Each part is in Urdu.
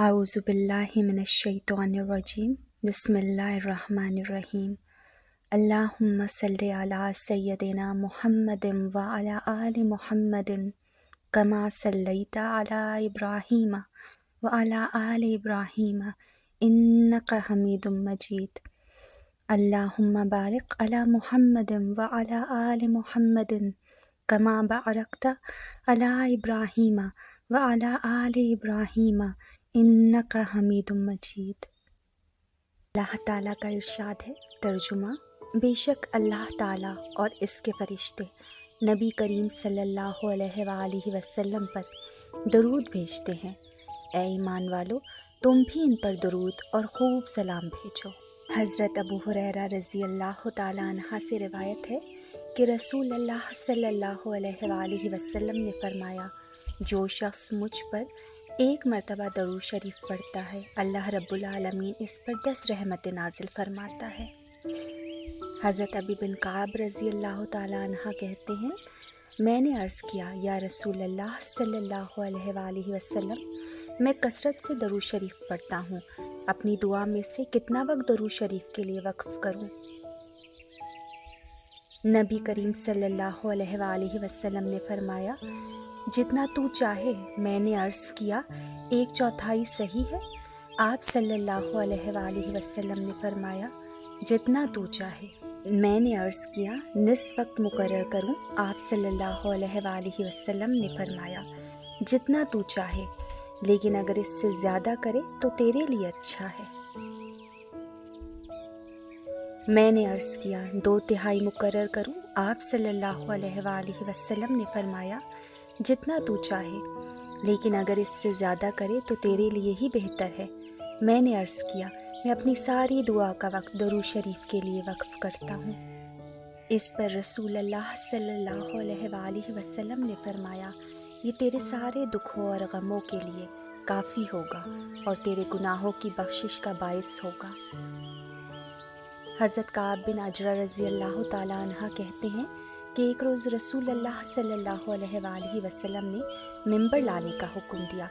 اعوذ باللہ من الشیطان الرجیم بسم اللہ الرحمن الرحیم اللہم صلی علی سیدنا محمد وعلی آل محمد کما صلیت علی ابراہیم وعلی آل ابراہیم انک حمید مجید اللہم بارک علی محمد وعلی آل محمد کما بارکت علی ابراہیم وعلی آل ابراہیم انک حمید مجید۔ اللہ تعالیٰ کا ارشاد ہے، ترجمہ: بے شک اللہ تعالیٰ اور اس کے فرشتے نبی کریم صلی اللہ علیہ وآلہ وسلم پر درود بھیجتے ہیں۔ اے ایمان والو، تم بھی ان پر درود اور خوب سلام بھیجو۔ حضرت ابو ہریرہ رضی اللہ تعالیٰ عنہ سے روایت ہے کہ رسول اللہ صلی اللہ علیہ وآلہ وسلم نے فرمایا، جو شخص مجھ پر ایک مرتبہ درود شریف پڑھتا ہے، اللہ رب العالمین اس پر 10 رحمت نازل فرماتا ہے۔ حضرت ابی بن کعب رضی اللہ تعالیٰ عنہ کہتے ہیں، میں نے عرض کیا، یا رسول اللہ صلی اللہ علیہ وآلہ وسلم، میں کثرت سے درود شریف پڑھتا ہوں، اپنی دعا میں سے کتنا وقت درود شریف کے لیے وقف کروں؟ نبی کریم صلی اللہ علیہ وآلہ وسلم نے فرمایا، جتنا تو چاہے۔ میں نے عرض کیا، 1/4 صحیح ہے؟ آپ صلی اللہ علیہ وآلہ وسلم نے فرمایا، جتنا تو چاہے۔ میں نے عرض کیا، نصف وقت مقرر کروں؟ آپ صلی اللہ علیہ وآلہ وسلم نے فرمایا، جتنا تو چاہے، لیکن اگر اس سے زیادہ کرے تو تیرے لیے اچھا ہے۔ میں نے عرض کیا، 2/3 مقرر کروں؟ آپ صلی اللہ علیہ وآلہ وسلم نے فرمایا، جتنا تو چاہے، لیکن اگر اس سے زیادہ کرے تو تیرے لیے ہی بہتر ہے۔ میں نے عرض کیا، میں اپنی ساری دعا کا وقت درود شریف کے لیے وقف کرتا ہوں۔ اس پر رسول اللہ صلی اللہ علیہ وآلہ وسلم نے فرمایا، یہ تیرے سارے دکھوں اور غموں کے لیے کافی ہوگا اور تیرے گناہوں کی بخشش کا باعث ہوگا۔ حضرت کعب بن عجرہ رضی اللہ تعالیٰ عنہ کہتے ہیں کہ ایک روز رسول اللہ صلی اللہ علیہ وآلہ وسلم نے ممبر لانے کا حکم دیا۔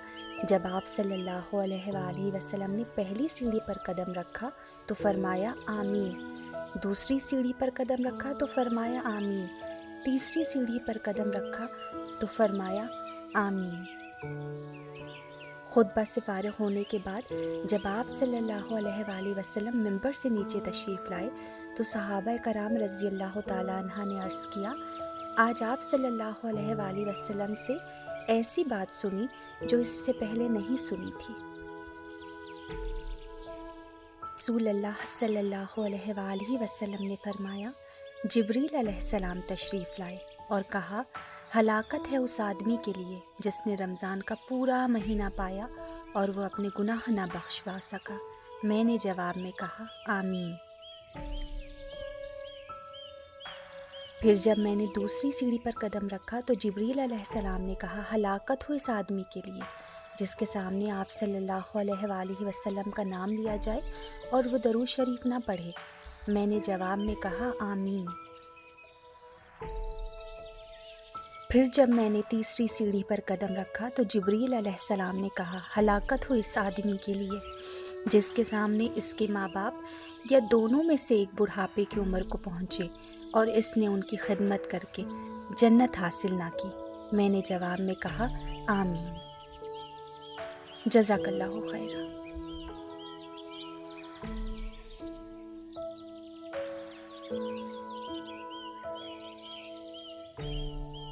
جب آپ صلی اللہ علیہ وآلہ وسلم نے پہلی سیڑھی پر قدم رکھا تو فرمایا آمین، دوسری سیڑھی پر قدم رکھا تو فرمایا آمین، تیسری سیڑھی پر قدم رکھا تو فرمایا آمین۔ خطبہ سے فارغ ہونے کے بعد جب آپ صلی اللہ علیہ وآلہ وسلم ممبر سے نیچے تشریف لائے تو صحابہ کرام رضی اللہ تعالیٰ عنہ نے عرض کیا، آج آپ صلی اللہ علیہ وآلہ وسلم سے ایسی بات سنی جو اس سے پہلے نہیں سنی تھی۔ رسول اللہ صلی اللہ علیہ وآلہ وسلم نے فرمایا، جبریل علیہ السلام تشریف لائے اور کہا، ہلاکت ہے اس آدمی کے لیے جس نے رمضان کا پورا مہینہ پایا اور وہ اپنے گناہ نہ بخشوا سکا۔ میں نے جواب میں کہا، آمین۔ پھر جب میں نے دوسری سیڑھی پر قدم رکھا تو جبریل علیہ السلام نے کہا، ہلاکت ہو اس آدمی کے لیے جس کے سامنے آپ صلی اللہ علیہ وآلہ وسلم کا نام لیا جائے اور وہ درود شریف نہ پڑھے۔ میں نے جواب میں کہا، آمین۔ پھر جب میں نے تیسری سیڑھی پر قدم رکھا تو جبریل علیہ السلام نے کہا، ہلاکت ہو اس آدمی کے لیے جس کے سامنے اس کے ماں باپ یا دونوں میں سے ایک بڑھاپے کی عمر کو پہنچے اور اس نے ان کی خدمت کر کے جنت حاصل نہ کی۔ میں نے جواب میں کہا، آمین۔ جزاک اللہ خیرہ۔